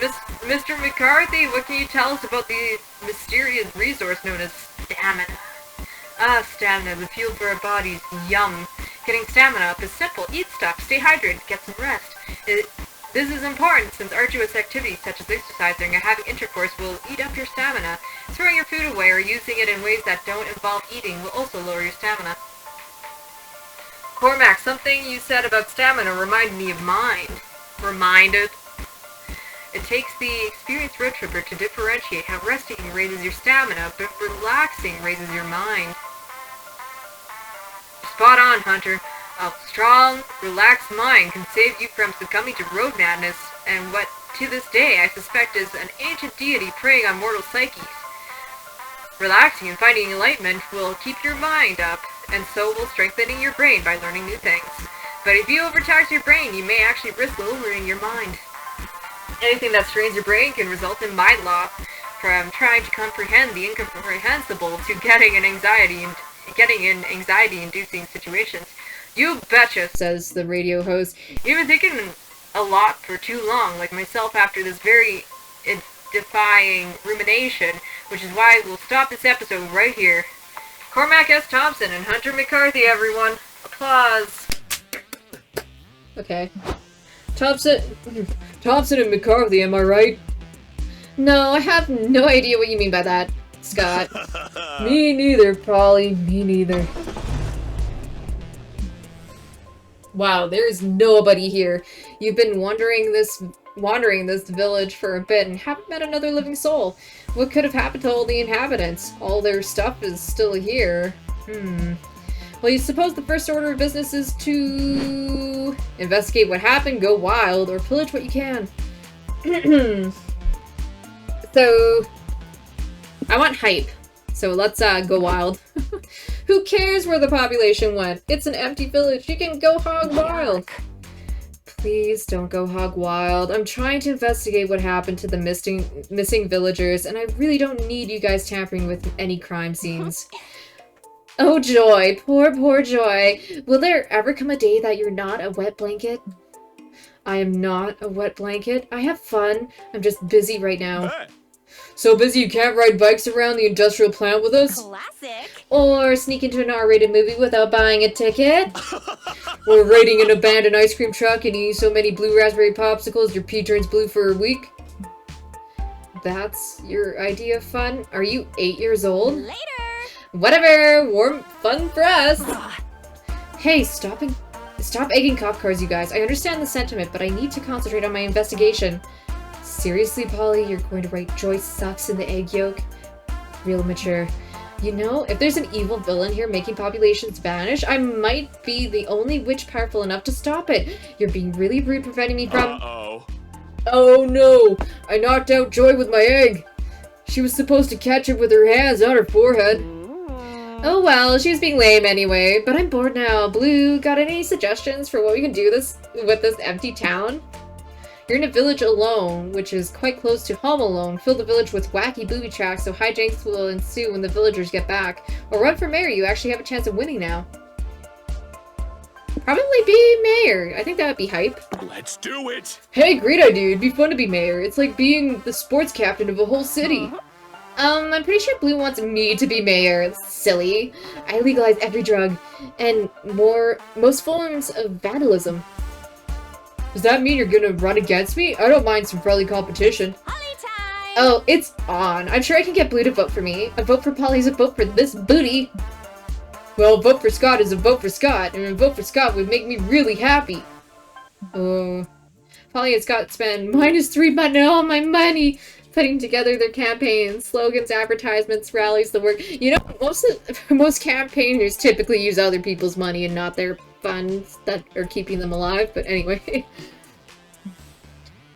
Mr. McCarthy, what can you tell us about the mysterious resource known as stamina? Stamina, the fuel for our bodies. Yum. Getting stamina up is simple. Eat stuff, stay hydrated, get some rest. This is important since arduous activities such as exercising or having intercourse will eat up your stamina. Throwing your food away or using it in ways that don't involve eating will also lower your stamina. Cormac, something you said about stamina reminded me of mine. Reminded? It takes the experienced road tripper to differentiate how resting raises your stamina, but relaxing raises your mind. Spot on, Hunter. A strong, relaxed mind can save you from succumbing to road madness, and what, to this day, I suspect is an ancient deity preying on mortal psyches. Relaxing and finding enlightenment will keep your mind up, and so will strengthening your brain by learning new things. But if you overtax your brain, you may actually risk lowering your mind. Anything that strains your brain can result in mind loss, from trying to comprehend the incomprehensible to getting in anxiety-inducing situations. You betcha, says the radio host. You've been thinking a lot for too long, like myself after this very defying rumination, which is why we'll stop this episode right here. Cormac S. Thompson and Hunter McCarthy, everyone. Applause. Okay. Thompson and McCarthy, am I right? No, I have no idea what you mean by that, Scott. Me neither, Polly. Me neither. Wow, there is nobody here. You've been wandering this village for a bit and haven't met another living soul. What could have happened to all the inhabitants? All their stuff is still here. Well, you suppose the first order of business is to investigate what happened, go wild, or pillage what you can. So, I want hype. So let's go wild. Who cares where the population went? It's an empty village. You can go hog wild. Please don't go hog wild. I'm trying to investigate what happened to the missing villagers, and I really don't need you guys tampering with any crime scenes. Oh, Joy. Poor Joy. Will there ever come a day that you're not a wet blanket? I am not a wet blanket. I have fun. I'm just busy right now. Hey. So busy you can't ride bikes around the industrial plant with us? Classic. Or sneak into an R-rated movie without buying a ticket? Or raiding an abandoned ice cream truck and eating so many blue raspberry popsicles your pee turns blue for a week? That's your idea of fun? Are you 8 years old? Later. Whatever! Warm fun for us! Hey, stop egging cop cars, you guys. I understand the sentiment, but I need to concentrate on my investigation. Seriously, Polly? You're going to write Joy sucks in the egg yolk? Real mature. You know, if there's an evil villain here making populations vanish, I might be the only witch powerful enough to stop it. You're being really rude, preventing me from— Uh-oh. Oh no! I knocked out Joy with my egg! She was supposed to catch it with her hands, not her forehead. Oh well, she was being lame anyway, but I'm bored now. Blue, got any suggestions for what we can do with this empty town? You're in a village alone, which is quite close to Home Alone. Fill the village with wacky booby tracks so hijinks will ensue when the villagers get back. Or run for mayor, you actually have a chance of winning now. Probably be mayor. I think that would be hype. Let's do it! Hey, great idea. It'd be fun to be mayor. It's like being the sports captain of a whole city. I'm pretty sure Blue wants me to be mayor. It's silly. I legalize every drug and most forms of vandalism. Does that mean you're gonna run against me? I don't mind some friendly competition. Holly time! Oh, it's on. I'm sure I can get Blue to vote for me. A vote for Polly is a vote for this booty. Well, a vote for Scott is a vote for Scott, and a vote for Scott would make me really happy. Polly and Scott spend -3 on my money putting together their campaigns, slogans, advertisements, rallies, the work. You know, most campaigners typically use other people's money and not their funds that are keeping them alive, but anyway.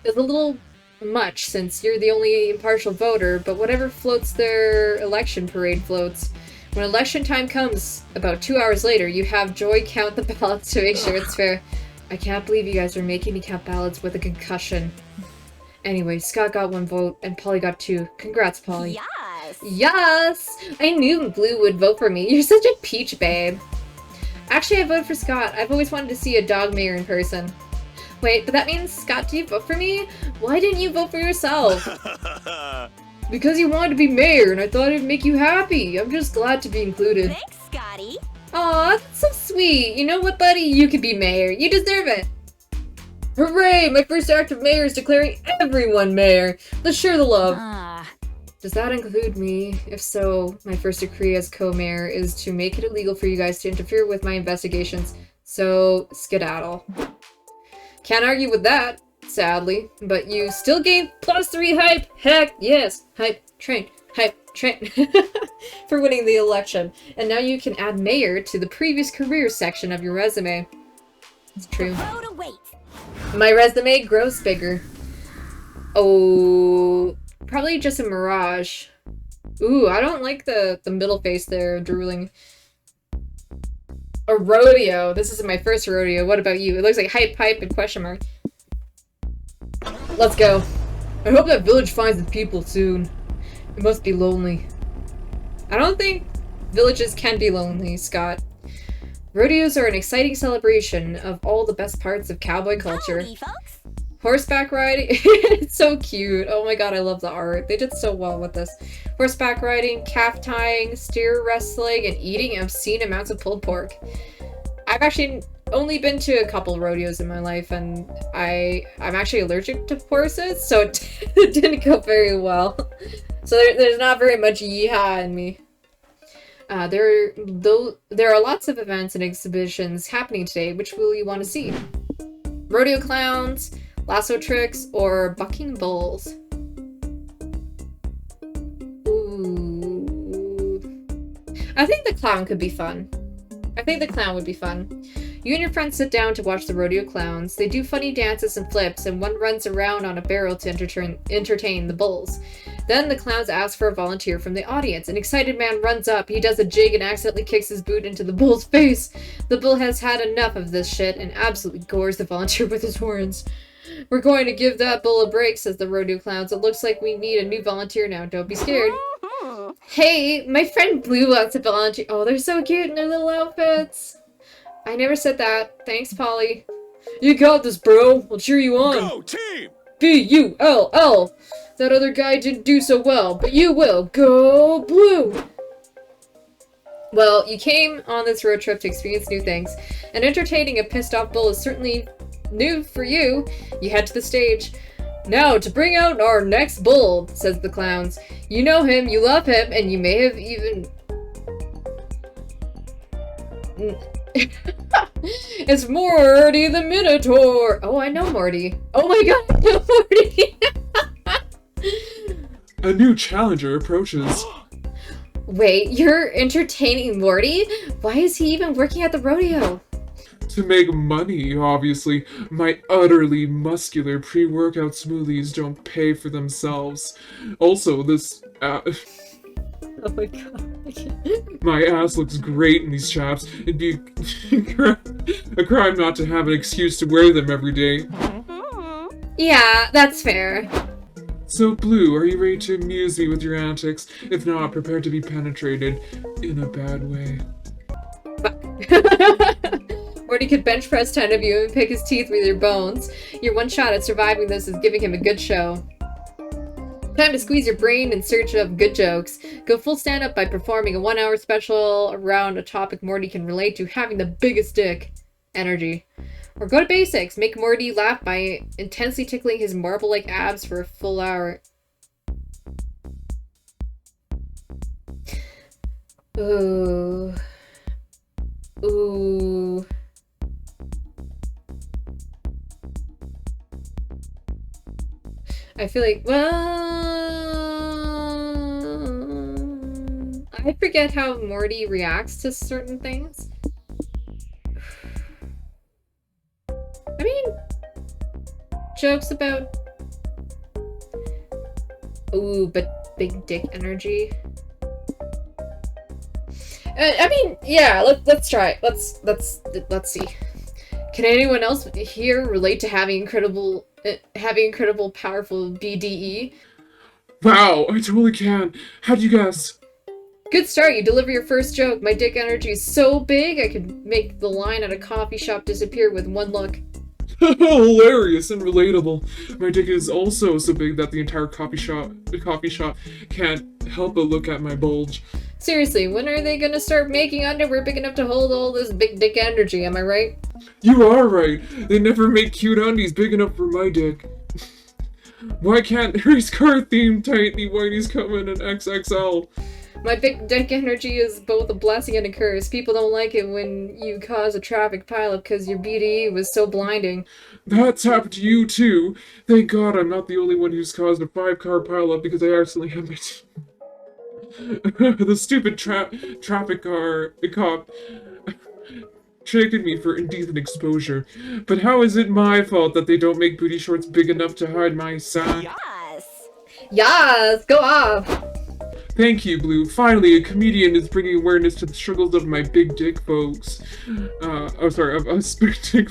It's a little much since you're the only impartial voter, but whatever floats their election parade floats. When election time comes, about 2 hours later, you have Joy count the ballots to make sure it's fair. I can't believe you guys are making me count ballots with a concussion. Anyway, Scott got 1 vote, and Polly got 2. Congrats, Polly. Yes! Yes! I knew Blue would vote for me. You're such a peach, babe. Actually, I voted for Scott. I've always wanted to see a dog mayor in person. Wait, but that means, Scott, do you vote for me? Why didn't you vote for yourself? Because you wanted to be mayor, and I thought it'd make you happy. I'm just glad to be included. Thanks, Scotty! Aw, that's so sweet. You know what, buddy? You could be mayor. You deserve it. Hooray! My first act of mayor is declaring everyone mayor. Let's share the love. Does that include me? If so, my first decree as co-mayor is to make it illegal for you guys to interfere with my investigations. So, skedaddle. Can't argue with that, sadly. But you still gain +3 hype! Heck yes! Hype train! Hype train! For winning the election. And now you can add mayor to the previous career section of your resume. It's true. My resume grows bigger. Oh, probably just a mirage. Ooh, I don't like the middle face there, drooling. A rodeo. This isn't my first rodeo. What about you? It looks like hype, hype, and question mark. Let's go. I hope that village finds its people soon. It must be lonely. I don't think villages can be lonely, Scott. Rodeos are an exciting celebration of all the best parts of cowboy culture. Howdy, folks. Horseback riding, it's so cute. Oh my god, I love the art. They did so well with this. Horseback riding, calf tying, steer wrestling, and eating obscene amounts of pulled pork. I've actually only been to a couple rodeos in my life, and I'm actually allergic to horses, so it didn't go very well. So there's not very much yeehaw in me. There are lots of events and exhibitions happening today. Which will you want to see? Rodeo clowns, lasso tricks, or bucking bulls? Ooh. I think the clown could be fun. I think the clown would be fun. You and your friends sit down to watch the rodeo clowns. They do funny dances and flips, and one runs around on a barrel to entertain the bulls. Then the clowns ask for a volunteer from the audience. An excited man runs up. He does a jig and accidentally kicks his boot into the bull's face. The bull has had enough of this shit and absolutely gores the volunteer with his horns. We're going to give that bull a break, says the rodeo clowns. It looks like we need a new volunteer now. Don't be scared. Hey, my friend Blue wants to volunteer. Oh, they're so cute in their little outfits. I never said that. Thanks, Polly. You got this, bro. I'll cheer you on. Go, team! B-U-L-L. That other guy didn't do so well, but you will. Go Blue! Well, you came on this road trip to experience new things, and entertaining a pissed-off bull is certainly new for you. You head to the stage. Now, to bring out our next bull, says the clowns. You know him, you love him, and you may have even... It's Morty the Minotaur! Oh, I know Morty. Oh my god, I know Morty! A new challenger approaches. Wait, you're entertaining Morty? Why is he even working at the rodeo? To make money, obviously. My utterly muscular pre-workout smoothies don't pay for themselves. Also, this, Oh my god. my ass looks great in these chaps. It'd be a crime not to have an excuse to wear them every day. Yeah, that's fair. So, Blue, are you ready to amuse me with your antics? If not, prepare to be penetrated in a bad way. Morty could bench press 10 of you and pick his teeth with your bones. Your one shot at surviving this is giving him a good show. Time to squeeze your brain in search of good jokes. Go full stand-up by performing a 1-hour special around a topic Morty can relate to, having the biggest dick energy. Or go to basics. Make Morty laugh by intensely tickling his marble-like abs for a full hour. Ooh. Ooh. I feel like, well, I forget how Morty reacts to certain things. I mean, jokes about, ooh, but big dick energy. I mean, yeah, let's try it. Let's see. Can anyone else here relate to having incredible, powerful BDE? Wow, I totally can. How'd you guess? Good start. You deliver your first joke. My dick energy is so big, I could make the line at a coffee shop disappear with one look. Hilarious and relatable. My dick is also so big that the entire coffee shop can't help but look at my bulge. Seriously, when are they gonna start making underwear big enough to hold all this big dick energy? Am I right? You are right. They never make cute undies big enough for my dick. Why can't Harry's car themed Tiny Whitey's come in an XXL? My big dick energy is both a blessing and a curse. People don't like it when you cause a traffic pileup because your BDE was so blinding. That's happened to you too. Thank God I'm not the only one who's caused a 5-car pileup because I accidentally had my the stupid traffic cop shaking me for indecent exposure. But how is it my fault that they don't make booty shorts big enough to hide my sack? Yes. Yes, go off. Thank you, Blue. Finally, a comedian is bringing awareness to the struggles of my big dick folks. Of us big dick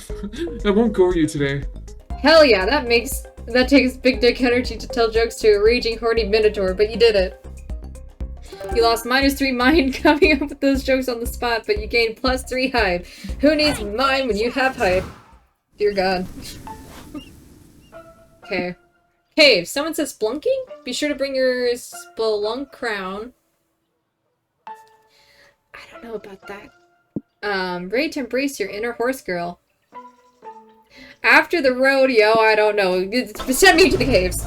I won't gore you today. Hell yeah, that takes big dick energy to tell jokes to a raging horny minotaur, but you did it. You lost -3 mind coming up with those jokes on the spot, but you gained +3 hype. Who needs mind when you have hype? Dear God. Okay. Cave. Someone says splunking? Be sure to bring your spelunk crown. I don't know about that. Ready to embrace your inner horse girl. After the rodeo, I don't know. Send me to the caves.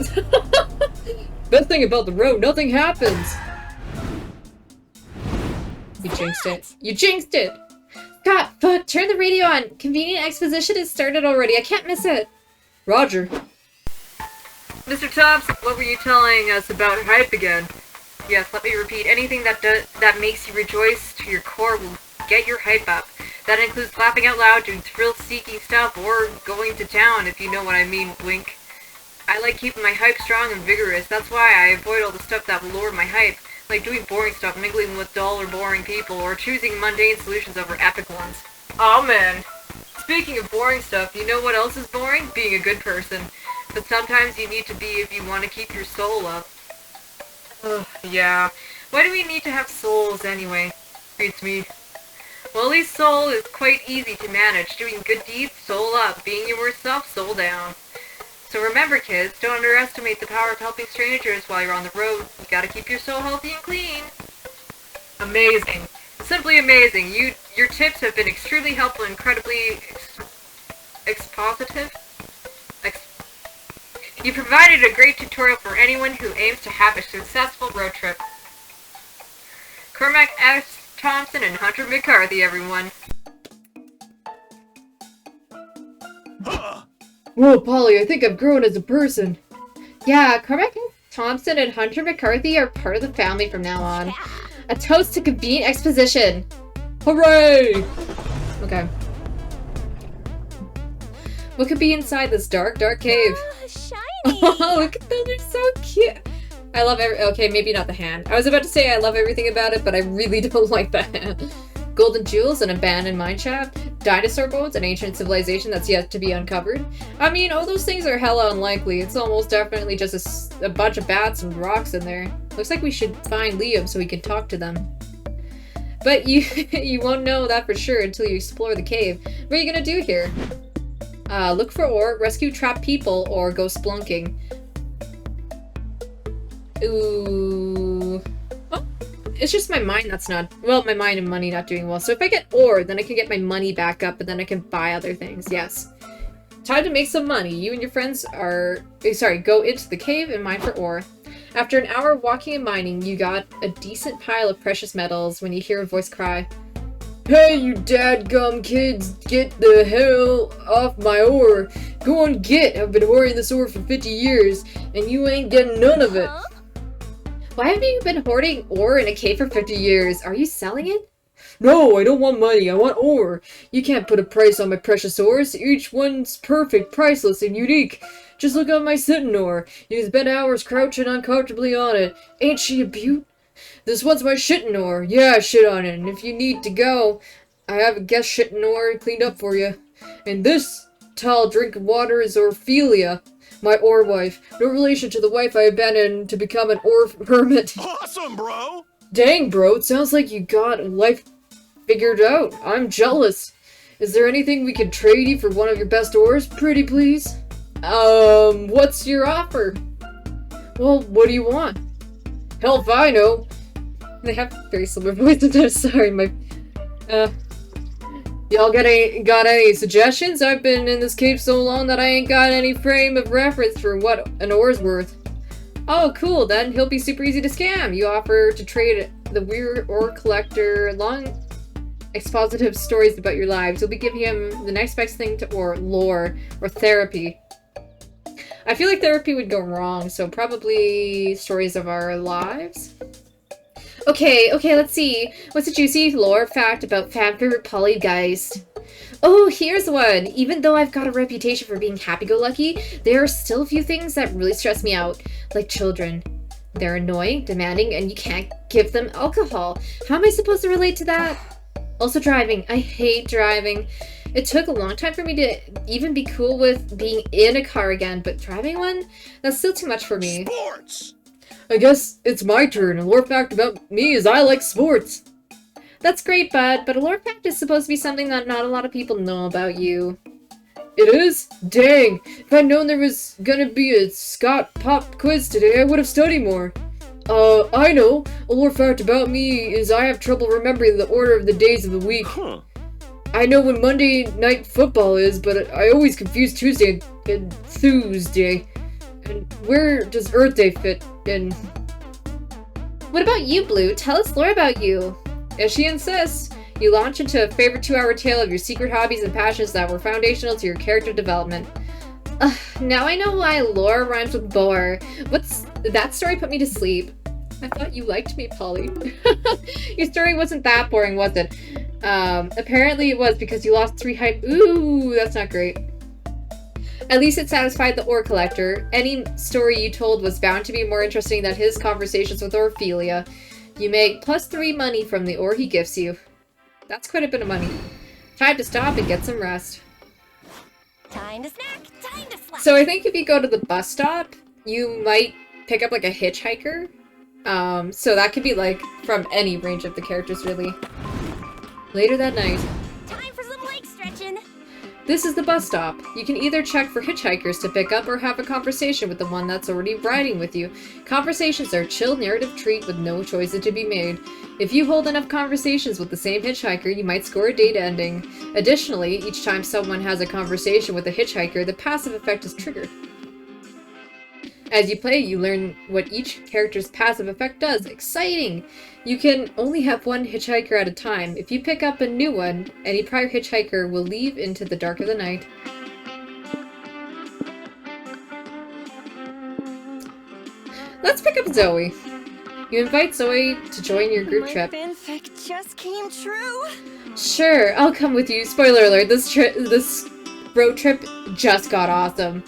Best thing about the road, nothing happens. You jinxed it. You jinxed it! God, fuck, turn the radio on. Convenient exposition has started already. I can't miss it. Roger. Mr. Thompson, what were you telling us about hype again? Yes, let me repeat. Anything that makes you rejoice to your core will get your hype up. That includes laughing out loud, doing thrill-seeking stuff, or going to town, if you know what I mean, wink. I like keeping my hype strong and vigorous. That's why I avoid all the stuff that will lower my hype. Like doing boring stuff, mingling with dull or boring people, or choosing mundane solutions over epic ones. Aw, man. Speaking of boring stuff, you know what else is boring? Being a good person. But sometimes you need to be if you want to keep your soul up. Ugh, yeah. Why do we need to have souls anyway? Beats me. Well, at least soul is quite easy to manage. Doing good deeds, soul up. Being your worst self, soul down. So remember, kids, don't underestimate the power of helping strangers while you're on the road. You gotta keep your soul healthy and clean. Amazing. Simply amazing. Your tips have been extremely helpful and incredibly expositive. You provided a great tutorial for anyone who aims to have a successful road trip. Cormac S. Thompson and Hunter McCarthy, everyone. Whoa, Polly, I think I've grown as a person. Yeah, Cormac Thompson and Hunter McCarthy are part of the family from now on. A toast to convenient exposition. Hooray! Okay. What could be inside this dark, dark cave? Oh, shiny. Oh, look at them, they're so cute. I love okay, maybe not the hand. I was about to say I love everything about it, but I really don't like the hand. Golden jewels, an abandoned mine shaft, dinosaur bones, an ancient civilization that's yet to be uncovered. I mean, all those things are hella unlikely. It's almost definitely just a bunch of bats and rocks in there. Looks like we should find Liam so we can talk to them. But you you won't know that for sure until you explore the cave. What are you gonna do here? Look for ore, rescue trapped people, or go splunking. Ooh. Oh, it's just my mind that's not... Well, my mind and money not doing well. So if I get ore, then I can get my money back up, and then I can buy other things. Yes. Time to make some money. You and your friends are... Sorry, go into the cave and mine for ore. After an hour walking and mining, you got a decent pile of precious metals when you hear a voice cry, "Hey, you dadgum kids, get the hell off my ore. Go on, get. I've been hoarding this ore for 50 years, and you ain't getting none of it." Huh? Why have you been hoarding ore in a cave for 50 years? Are you selling it? No, I don't want money. I want ore. You can't put a price on my precious ores. Each one's perfect, priceless, and unique. Just look at my sitting ore. You spent hours crouching uncomfortably on it. Ain't she a beaut? This one's my shitting ore. Yeah, shit on it. And if you need to go, I have a guest shitting ore cleaned up for you. And this tall drink of water is Orphelia, my ore wife. No relation to the wife I abandoned to become an ore hermit. Awesome, bro! Dang, bro, it sounds like you got life figured out. I'm jealous. Is there anything we could trade you for one of your best ores, pretty please? What's your offer? Well, what do you want? Hell if I know. They have very similar voices. I'm sorry, y'all got any suggestions? I've been in this cave so long that I ain't got any frame of reference for what an ore's worth. Oh, cool, then he'll be super easy to scam. You offer to trade the weird ore collector long expositive stories about your lives. You'll be giving him the next best thing to ore, lore, or therapy. I feel like therapy would go wrong, so probably stories of our lives. Okay, let's see. What's a juicy lore fact about fan favorite Polygeist? Oh, here's one. Even though I've got a reputation for being happy-go-lucky, there are still a few things that really stress me out, like children. They're annoying, demanding, and you can't give them alcohol. How am I supposed to relate to that? Also driving. I hate driving. It took a long time for me to even be cool with being in a car again, but driving one? That's still too much for me. Sports! I guess it's my turn. A lore fact about me is I like sports. That's great, bud, but a lore fact is supposed to be something that not a lot of people know about you. It is? Dang! If I'd known there was gonna be a Scott Pop quiz today, I would have studied more. I know. A lore fact about me is I have trouble remembering the order of the days of the week. Huh. I know when Monday Night Football is, but I always confuse Tuesday and Tuesday. And where does Earth Day fit in? What about you, Blue? Tell us lore about you. As she insists, you launch into a favorite 2-hour tale of your secret hobbies and passions that were foundational to your character development. Now I know why lore rhymes with bore. That story put me to sleep. I thought you liked me, Polly. Your story wasn't that boring, was it? Apparently it was because you lost 3 hype. Ooh, that's not great. At least it satisfied the ore collector. Any story you told was bound to be more interesting than his conversations with Orphelia. You make +3 money from the ore he gives you. That's quite a bit of money. Time to stop and get some rest. Time to snack. Time to slack. So I think if you go to the bus stop, you might pick up like a hitchhiker. So that could be like from any range of the characters, really. Later that night. Time for some leg stretching. This is the bus stop. You can either check for hitchhikers to pick up or have a conversation with the one that's already riding with you. Conversations are a chill narrative treat with no choices to be made. If you hold enough conversations with the same hitchhiker, you might score a date ending. Additionally, each time someone has a conversation with a hitchhiker, the passive effect is triggered. As you play, you learn what each character's passive effect does. Exciting! You can only have one hitchhiker at a time. If you pick up a new one, any prior hitchhiker will leave into the dark of the night. Let's pick up Zoe. You invite Zoe to join your group My trip. fanfic just came true. Sure, I'll come with you. Spoiler alert, this road trip just got awesome.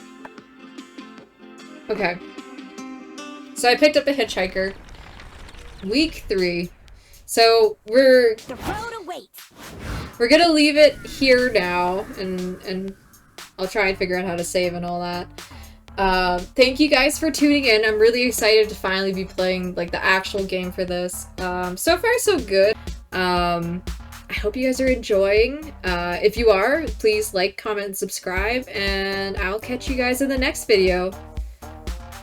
Okay. So I picked up a hitchhiker. Week 3. So we're The road awaits. gonna leave it here now, and I'll try and figure out how to save and all that. Thank you guys for tuning in. I'm really excited to finally be playing like the actual game for this. So far so good. I hope you guys are enjoying. If you are, please like, comment, and subscribe, and I'll catch you guys in the next video.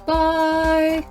Bye!